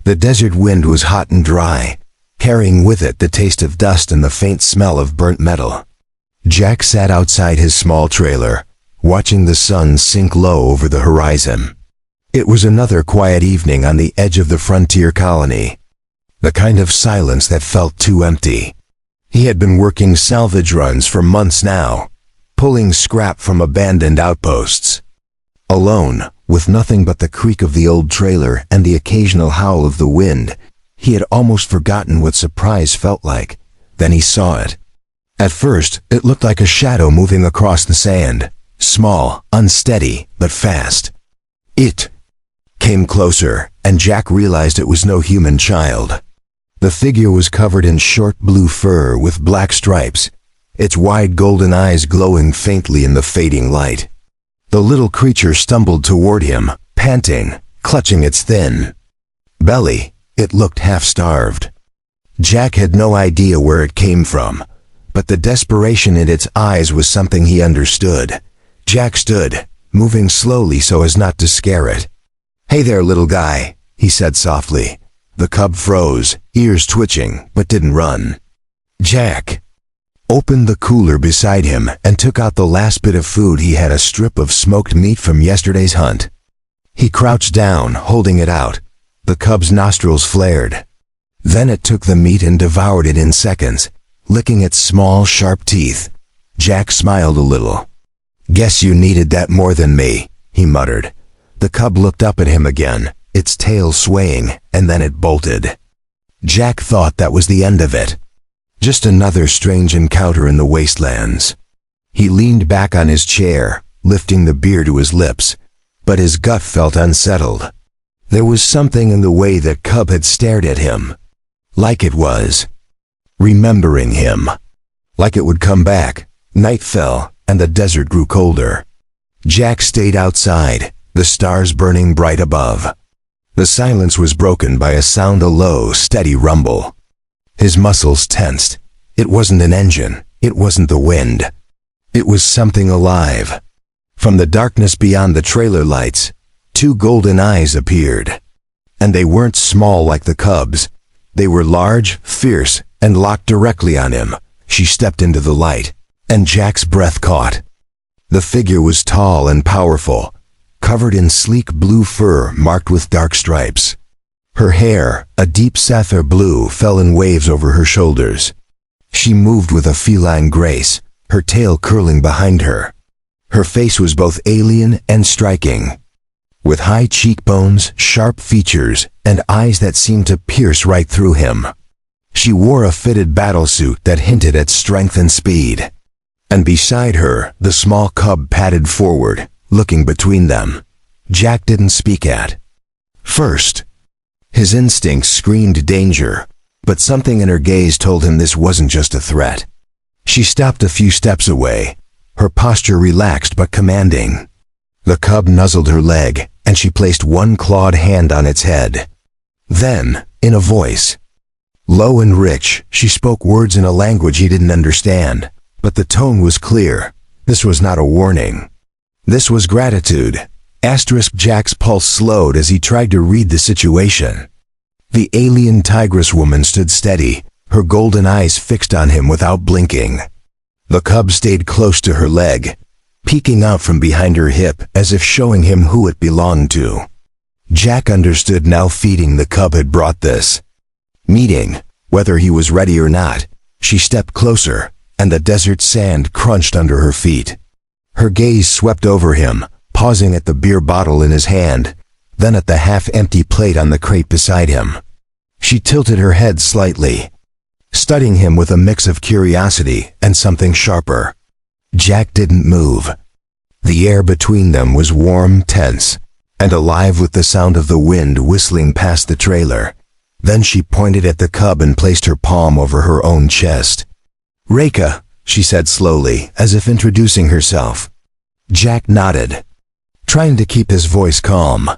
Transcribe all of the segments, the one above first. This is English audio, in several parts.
The desert wind was hot and dry, carrying with it the taste of dust and the faint smell of burnt metal. Jack sat outside his small trailer, watching the sun sink low over the horizon. It was another quiet evening on the edge of the frontier colony. The kind of silence that felt too empty. He had been working salvage runs for months now, pulling scrap from abandoned outposts. Alone, with nothing but the creak of the old trailer and the occasional howl of the wind, he had almost forgotten what surprise felt like. Then he saw it. At first, it looked like a shadow moving across the sand, small, unsteady, but fast. It came closer, and Jack realized it was no human child. The figure was covered in short blue fur with black stripes, its wide golden eyes glowing faintly in the fading light. The little creature stumbled toward him, panting, clutching its thin belly. It looked half-starved. Jack had no idea where it came from, but the desperation in its eyes was something he understood. Jack stood, moving slowly so as not to scare it. "Hey there, little guy," he said softly. The cub froze, ears twitching, but didn't run. Jack opened the cooler beside him and took out the last bit of food he had, a strip of smoked meat from yesterday's hunt. He crouched down, holding it out. The cub's nostrils flared. Then it took the meat and devoured it in seconds, licking its small, sharp teeth. Jack smiled a little. "Guess you needed that more than me," he muttered. The cub looked up at him again, its tail swaying, and then it bolted. Jack thought that was the end of it. Just another strange encounter in the wastelands. He leaned back on his chair, lifting the beer to his lips, but his gut felt unsettled. There was something in the way that cub had stared at him. Like it was remembering him. Like it would come back. Night fell, and the desert grew colder. Jack stayed outside, the stars burning bright above. The silence was broken by a sound, a low, steady rumble. His muscles tensed. It wasn't an engine. It wasn't the wind. It was something alive. From the darkness beyond the trailer lights, two golden eyes appeared. And they weren't small like the cub's. They were large, fierce, and locked directly on him. She stepped into the light, and Jack's breath caught. The figure was tall and powerful, covered in sleek blue fur marked with dark stripes. Her hair, a deep sapphire blue, fell in waves over her shoulders. She moved with a feline grace, her tail curling behind her. Her face was both alien and striking, with high cheekbones, sharp features, and eyes that seemed to pierce right through him. She wore a fitted battlesuit that hinted at strength and speed. And beside her, the small cub padded forward, looking between them. Jack didn't speak at first. His instincts screamed danger, but something in her gaze told him this wasn't just a threat. She stopped a few steps away, her posture relaxed but commanding. The cub nuzzled her leg, and she placed one clawed hand on its head. Then, in a voice low and rich, she spoke words in a language he didn't understand, but the tone was clear. This was not a warning. This was gratitude. Jack's pulse slowed as he tried to read the situation. The alien tigress woman stood steady, her golden eyes fixed on him without blinking. The cub stayed close to her leg, peeking out from behind her hip as if showing him who it belonged to. Jack understood now. Feeding the cub had brought this meeting, whether he was ready or not. She stepped closer, and the desert sand crunched under her feet. Her gaze swept over him, pausing at the beer bottle in his hand, then at the half-empty plate on the crate beside him. She tilted her head slightly, studying him with a mix of curiosity and something sharper. Jack didn't move. The air between them was warm, tense, and alive with the sound of the wind whistling past the trailer. Then she pointed at the cub and placed her palm over her own chest. "Reka," she said slowly, as if introducing herself. Jack nodded, trying to keep his voice calm.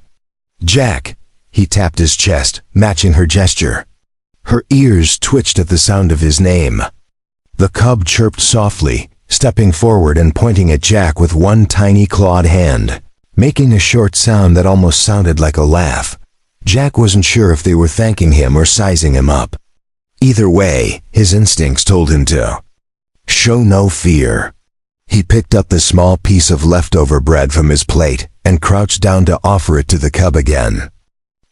"Jack," he tapped his chest, matching her gesture. Her ears twitched at the sound of his name. The cub chirped softly, stepping forward and pointing at Jack with one tiny clawed hand, making a short sound that almost sounded like a laugh. Jack wasn't sure if they were thanking him or sizing him up. Either way, his instincts told him to show no fear. He picked up the small piece of leftover bread from his plate and crouched down to offer it to the cub again.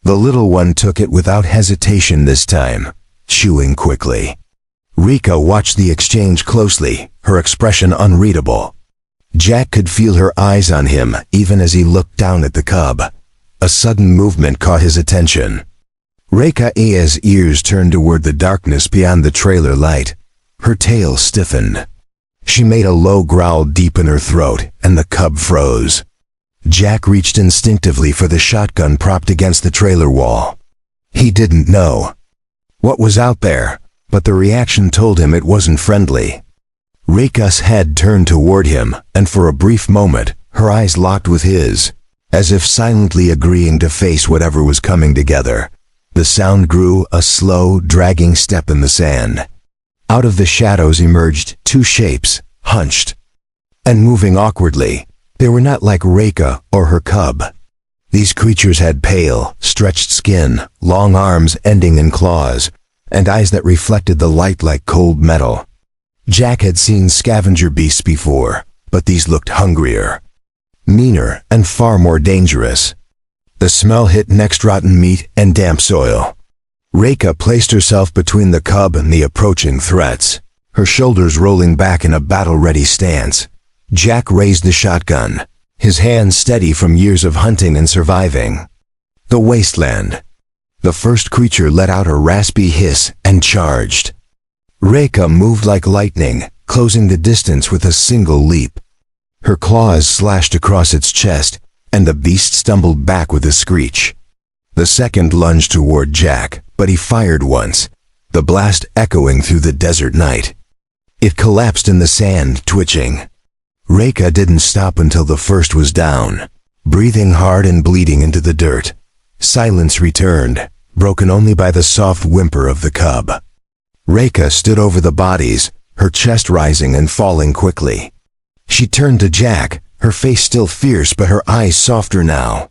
The little one took it without hesitation this time, chewing quickly. Rika watched the exchange closely, her expression unreadable. Jack could feel her eyes on him even as he looked down at the cub. A sudden movement caught his attention. Rika's ears turned toward the darkness beyond the trailer light. Her tail stiffened. She made a low growl deep in her throat, and the cub froze. Jack reached instinctively for the shotgun propped against the trailer wall. He didn't know what was out there, but the reaction told him it wasn't friendly. Rika's head turned toward him, and for a brief moment, her eyes locked with his, as if silently agreeing to face whatever was coming together. The sound grew, a slow, dragging step in the sand. Out of the shadows emerged two shapes, hunched and moving awkwardly. They were not like Rika or her cub. These creatures had pale, stretched skin, long arms ending in claws, and eyes that reflected the light like cold metal. Jack had seen scavenger beasts before, but these looked hungrier, meaner, and far more dangerous. The smell hit next rotten meat and damp soil. Rika placed herself between the cub and the approaching threats, her shoulders rolling back in a battle-ready stance. Jack raised the shotgun, his hands steady from years of hunting and surviving. The wasteland. The first creature let out a raspy hiss and charged. Rika moved like lightning, closing the distance with a single leap. Her claws slashed across its chest, and the beast stumbled back with a screech. The second lunged toward Jack, but he fired once, the blast echoing through the desert night. It collapsed in the sand, twitching. Rika didn't stop until the first was down, breathing hard and bleeding into the dirt. Silence returned, broken only by the soft whimper of the cub. Rika stood over the bodies, her chest rising and falling quickly. She turned to Jack, her face still fierce but her eyes softer now.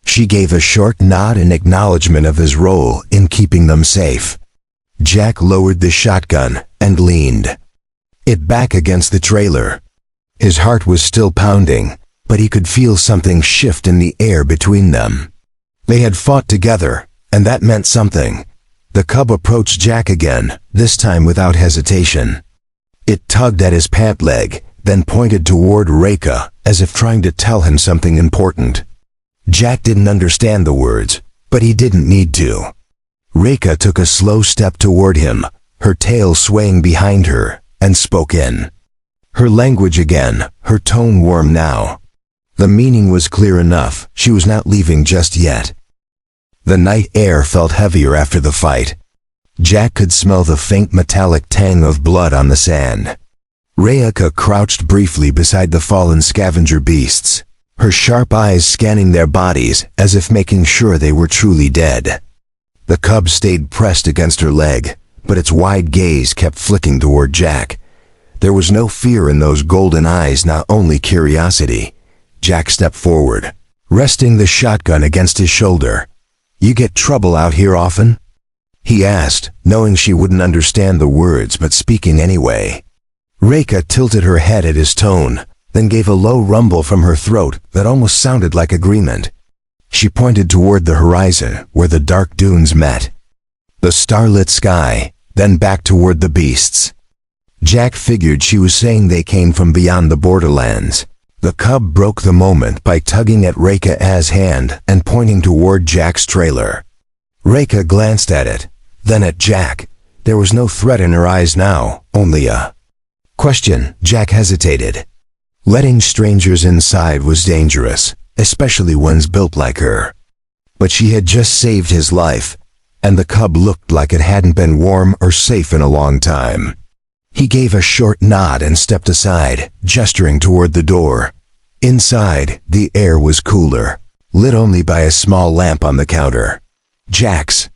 She gave a short nod in acknowledgement of his role in keeping them safe. Jack lowered the shotgun and leaned it back against the trailer. His heart was still pounding, but he could feel something shift in the air between them. They had fought together, and that meant something. The cub approached Jack again, this time without hesitation. It tugged at his pant leg, then pointed toward Rika, as if trying to tell him something important. Jack didn't understand the words, but he didn't need to. Rika took a slow step toward him, her tail swaying behind her, and spoke in her language again, her tone warm now. The meaning was clear enough, she was not leaving just yet. The night air felt heavier after the fight. Jack could smell the faint metallic tang of blood on the sand. Rika crouched briefly beside the fallen scavenger beasts, her sharp eyes scanning their bodies as if making sure they were truly dead. The cub stayed pressed against her leg, but its wide gaze kept flicking toward Jack. There was no fear in those golden eyes, not only curiosity. Jack stepped forward, resting the shotgun against his shoulder. "You get trouble out here often?" he asked, knowing she wouldn't understand the words but speaking anyway. Rika tilted her head at his tone, then gave a low rumble from her throat that almost sounded like agreement. She pointed toward the horizon, where the dark dunes met. The starlit sky, then back toward the beasts. Jack figured she was saying they came from beyond the borderlands. The cub broke the moment by tugging at Rika's hand and pointing toward Jack's trailer. Rika glanced at it, then at Jack. There was no threat in her eyes now, only a question. Jack hesitated. Letting strangers inside was dangerous, especially ones built like her. But she had just saved his life, and the cub looked like it hadn't been warm or safe in a long time. He gave a short nod and stepped aside, gesturing toward the door. Inside, the air was cooler, lit only by a small lamp on the counter. Jack's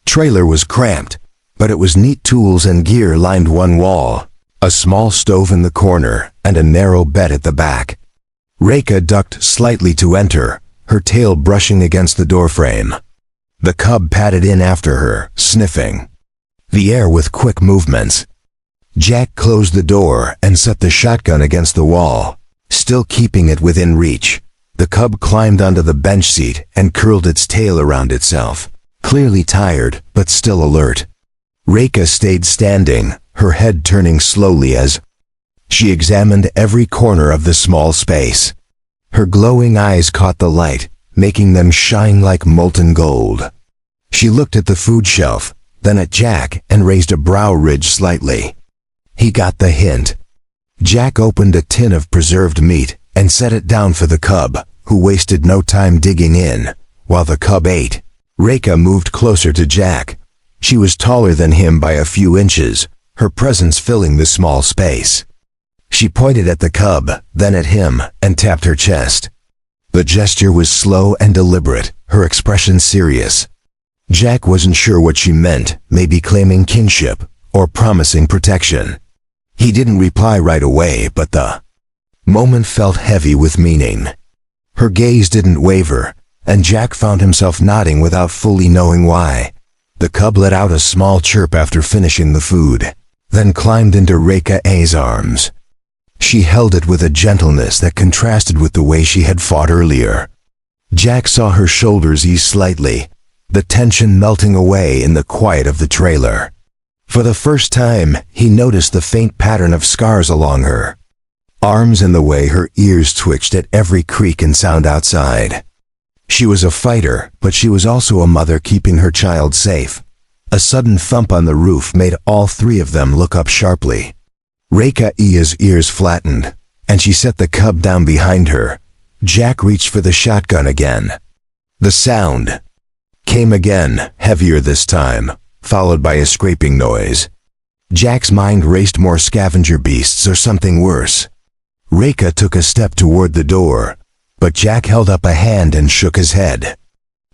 trailer was cramped, but it was neat. Tools and gear lined one wall, a small stove in the corner, and a narrow bed at the back. Rika ducked slightly to enter, her tail brushing against the doorframe. The cub padded in after her, sniffing the air with quick movements. Jack closed the door and set the shotgun against the wall, still keeping it within reach. The cub climbed onto the bench seat and curled its tail around itself, clearly tired but still alert. Reka stayed standing, her head turning slowly as she examined every corner of the small space. Her glowing eyes caught the light, making them shine like molten gold. She looked at the food shelf, then at Jack, and raised a brow ridge slightly. He got the hint. Jack opened a tin of preserved meat and set it down for the cub, who wasted no time digging in. While the cub ate, Reka moved closer to Jack. She was taller than him by a few inches, her presence filling the small space. She pointed at the cub, then at him, and tapped her chest. The gesture was slow and deliberate, her expression serious. Jack wasn't sure what she meant, maybe claiming kinship, or promising protection. He didn't reply right away, but the moment felt heavy with meaning. Her gaze didn't waver, and Jack found himself nodding without fully knowing why. The cub let out a small chirp after finishing the food, then climbed into Reka's arms. She held it with a gentleness that contrasted with the way she had fought earlier. Jack saw her shoulders ease slightly, the tension melting away in the quiet of the trailer. For the first time, he noticed the faint pattern of scars along her arms and the way her ears twitched at every creak and sound outside. She was a fighter, but she was also a mother keeping her child safe. A sudden thump on the roof made all three of them look up sharply. Reka's ears flattened, and she set the cub down behind her. Jack reached for the shotgun again. The sound came again, heavier this time, followed by a scraping noise. Jack's mind raced more scavenger beasts or something worse. Reka took a step toward the door, but Jack held up a hand and shook his head.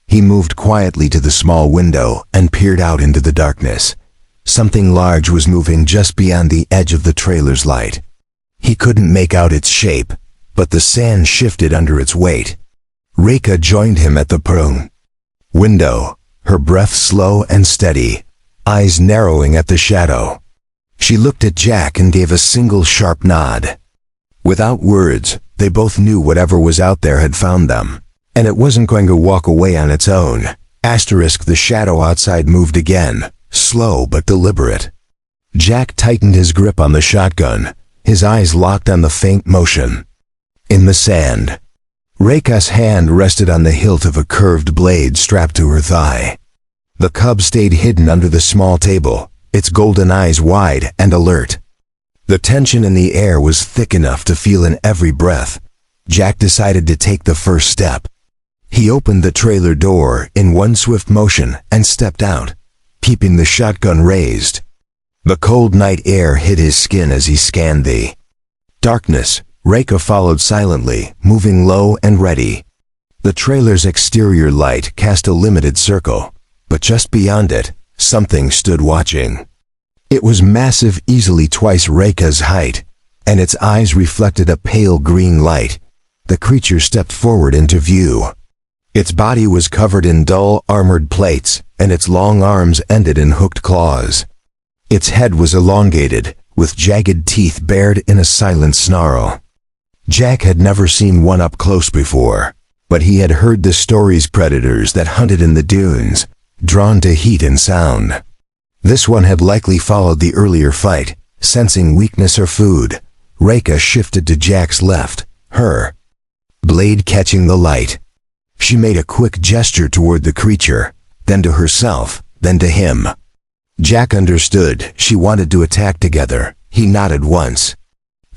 He moved quietly to the small window and peered out into the darkness. Something large was moving just beyond the edge of the trailer's light. He couldn't make out its shape, but the sand shifted under its weight. Reka joined him at the window, her breath slow and steady, eyes narrowing at the shadow. She looked at Jack and gave a single sharp nod. Without words, they both knew whatever was out there had found them, and it wasn't going to walk away on its own. The shadow outside moved again, slow but deliberate. Jack tightened his grip on the shotgun, his eyes locked on the faint motion in the sand. Reka's hand rested on the hilt of a curved blade strapped to her thigh. The cub stayed hidden under the small table, its golden eyes wide and alert. The tension in the air was thick enough to feel in every breath. Jack decided to take the first step. He opened the trailer door in one swift motion and stepped out, keeping the shotgun raised. The cold night air hit his skin as he scanned the darkness. Reka followed silently, moving low and ready. The trailer's exterior light cast a limited circle, but just beyond it, something stood watching. It was massive, easily twice Reka's height, and its eyes reflected a pale green light. The creature stepped forward into view. Its body was covered in dull, armored plates, and its long arms ended in hooked claws. Its head was elongated, with jagged teeth bared in a silent snarl. Jack had never seen one up close before, but he had heard the stories predators that hunted in the dunes, drawn to heat and sound. This one had likely followed the earlier fight, sensing weakness or food. Reka shifted to Jack's left, her blade catching the light. She made a quick gesture toward the creature, then to herself, then to him. Jack understood. She wanted to attack together. He nodded once.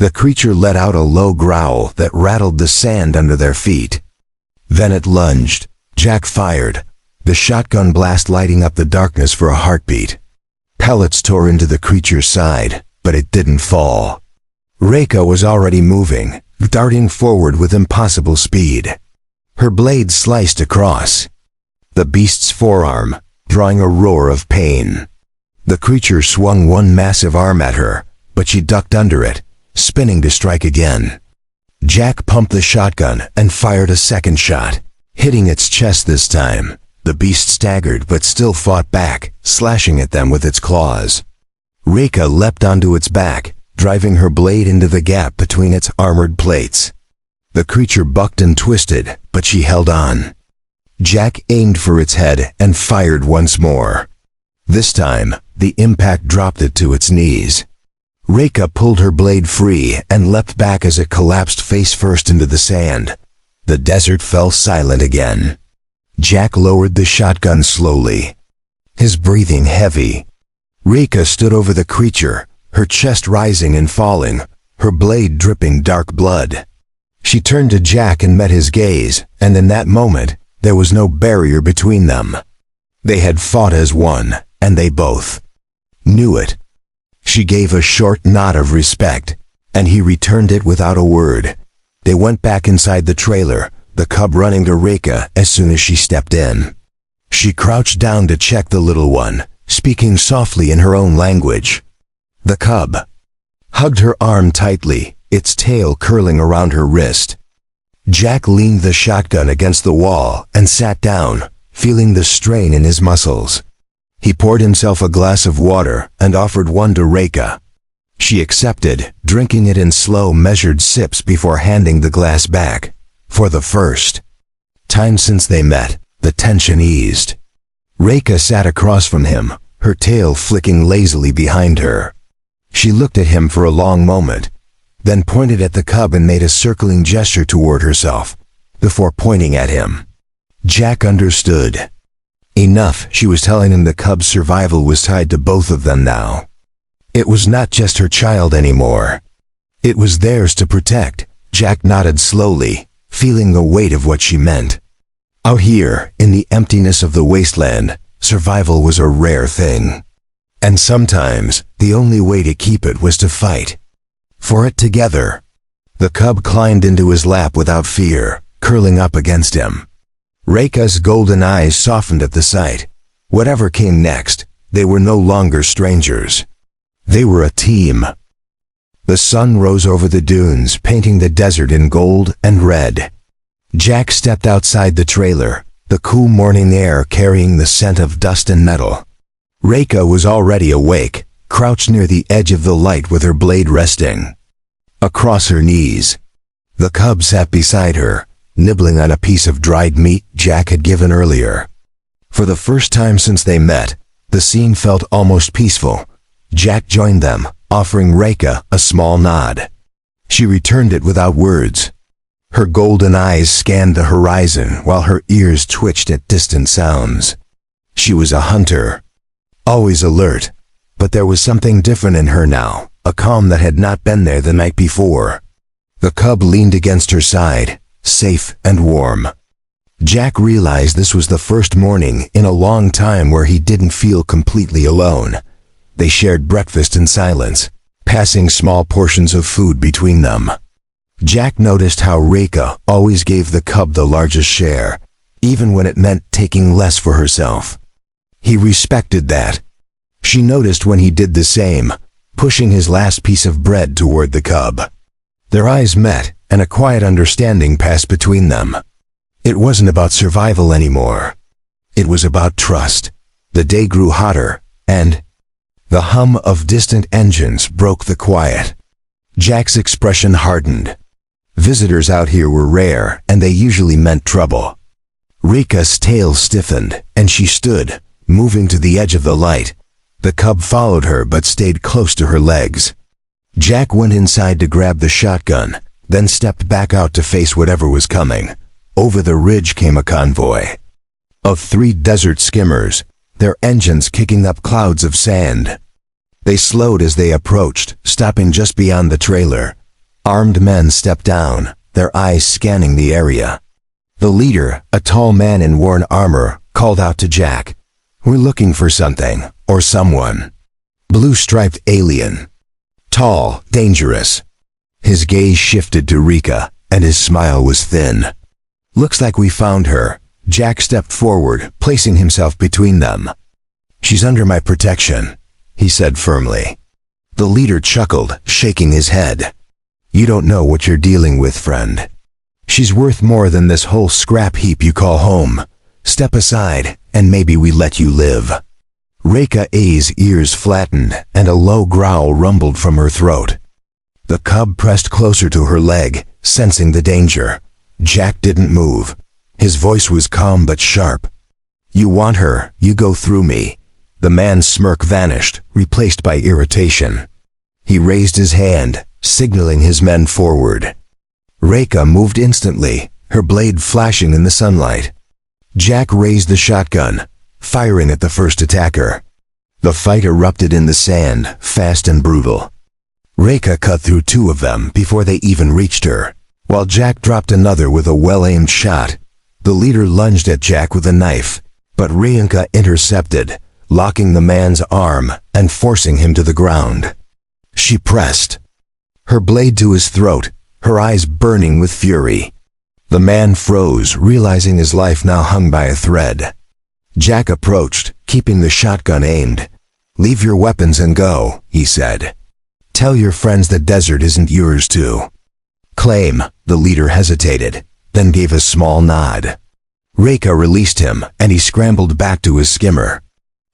The creature let out a low growl that rattled the sand under their feet. Then it lunged. Jack fired, the shotgun blast lighting up the darkness for a heartbeat. Pellets tore into the creature's side, but it didn't fall. Reka was already moving, darting forward with impossible speed. Her blade sliced across the beast's forearm, drawing a roar of pain. The creature swung one massive arm at her, but she ducked under it, spinning to strike again. Jack pumped the shotgun and fired a second shot, hitting its chest this time. The beast staggered but still fought back, slashing at them with its claws. Reka leapt onto its back, driving her blade into the gap between its armored plates. The creature bucked and twisted, but she held on. Jack aimed for its head and fired once more. This time, the impact dropped it to its knees. Reka pulled her blade free and leapt back as it collapsed face first into the sand. The desert fell silent again. Jack lowered the shotgun slowly, his breathing heavy. Reka stood over the creature, her chest rising and falling, her blade dripping dark blood. She turned to Jack and met his gaze, and in that moment, there was no barrier between them. They had fought as one, and they both knew it. She gave a short nod of respect, and he returned it without a word. They went back inside the trailer, the cub running to Reka as soon as she stepped in. She crouched down to check the little one, speaking softly in her own language. The cub hugged her arm tightly, its tail curling around her wrist. Jack leaned the shotgun against the wall and sat down, feeling the strain in his muscles. He poured himself a glass of water and offered one to Reka. She accepted, drinking it in slow, measured sips before handing the glass back. For the first time since they met, the tension eased. Reka sat across from him, her tail flicking lazily behind her. She looked at him for a long moment, then pointed at the cub and made a circling gesture toward herself, before pointing at him. Jack understood. Enough, she was telling him the cub's survival was tied to both of them now. It was not just her child anymore. It was theirs to protect. Jack nodded slowly, feeling the weight of what she meant. Out here, in the emptiness of the wasteland, survival was a rare thing. And sometimes, the only way to keep it was to fight for it together. The cub climbed into his lap without fear, curling up against him. Reka's golden eyes softened at the sight. Whatever came next, they were no longer strangers. They were a team. The sun rose over the dunes, painting the desert in gold and red. Jack stepped outside the trailer, the cool morning air carrying the scent of dust and metal. Reka was already awake, crouched near the edge of the light with her blade resting across her knees. The cub sat beside her, nibbling on a piece of dried meat Jack had given earlier. For the first time since they met, the scene felt almost peaceful. Jack joined them, offering Reka a small nod. She returned it without words. Her golden eyes scanned the horizon while her ears twitched at distant sounds. She was a hunter, always alert, but there was something different in her now, a calm that had not been there the night before. The cub leaned against her side, safe and warm. Jack realized this was the first morning in a long time where he didn't feel completely alone. They shared breakfast in silence, passing small portions of food between them. Jack noticed how Reka always gave the cub the largest share, even when it meant taking less for herself. He respected that. She noticed when he did the same, pushing his last piece of bread toward the cub. Their eyes met, and a quiet understanding passed between them. It wasn't about survival anymore. It was about trust. The day grew hotter, and the hum of distant engines broke the quiet. Jack's expression hardened. Visitors out here were rare, and they usually meant trouble. Reka's tail stiffened, and she stood, moving to the edge of the light. The cub followed her but stayed close to her legs. Jack went inside to grab the shotgun, then stepped back out to face whatever was coming. Over the ridge came a convoy of 3 desert skimmers, their engines kicking up clouds of sand. They slowed as they approached, stopping just beyond the trailer. Armed men stepped down, their eyes scanning the area. The leader, a tall man in worn armor, called out to Jack, "We're looking for something, or someone." Blue-striped alien. Tall, dangerous. His gaze shifted to Reka, and his smile was thin. "Looks like we found her." Jack stepped forward, placing himself between them. "She's under my protection," he said firmly. The leader chuckled, shaking his head. "You don't know what you're dealing with, friend. She's worth more than this whole scrap heap you call home. Step aside, and maybe we let you live." Reka's ears flattened, and a low growl rumbled from her throat. The cub pressed closer to her leg, sensing the danger. Jack didn't move. His voice was calm but sharp. "You want her, you go through me." The man's smirk vanished, replaced by irritation. He raised his hand, signaling his men forward. Reka moved instantly, her blade flashing in the sunlight. Jack raised the shotgun, firing at the first attacker. The fight erupted in the sand, fast and brutal. Reka cut through two of them before they even reached her, while Jack dropped another with a well-aimed shot. The leader lunged at Jack with a knife, but Reka intercepted, locking the man's arm and forcing him to the ground. She pressed, her blade to his throat, her eyes burning with fury. The man froze, realizing his life now hung by a thread. Jack approached, keeping the shotgun aimed. "Leave your weapons and go," he said. "Tell your friends the desert isn't yours too." "Claim," the leader hesitated, then gave a small nod. Reka released him, and he scrambled back to his skimmer.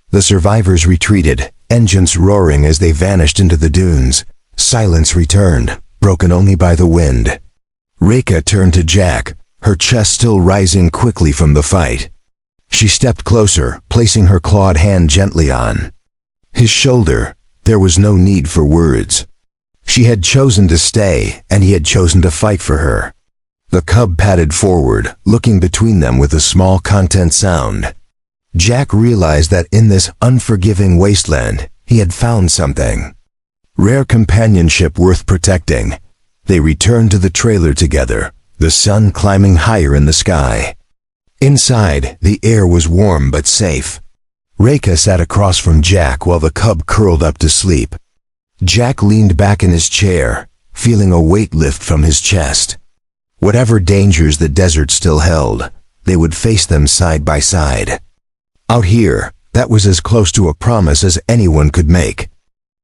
The survivors retreated, engines roaring as they vanished into the dunes. Silence returned, broken only by the wind. Reka turned to Jack, her chest still rising quickly from the fight. She stepped closer, placing her clawed hand gently on his shoulder. There was no need for words. She had chosen to stay, and he had chosen to fight for her. The cub padded forward, looking between them with a small content sound. Jack realized that in this unforgiving wasteland, he had found something. Rare companionship worth protecting. They returned to the trailer together, the sun climbing higher in the sky. Inside, the air was warm but safe. Reka sat across from Jack while the cub curled up to sleep. Jack leaned back in his chair, feeling a weight lift from his chest. Whatever dangers the desert still held, they would face them side by side. Out here, that was as close to a promise as anyone could make.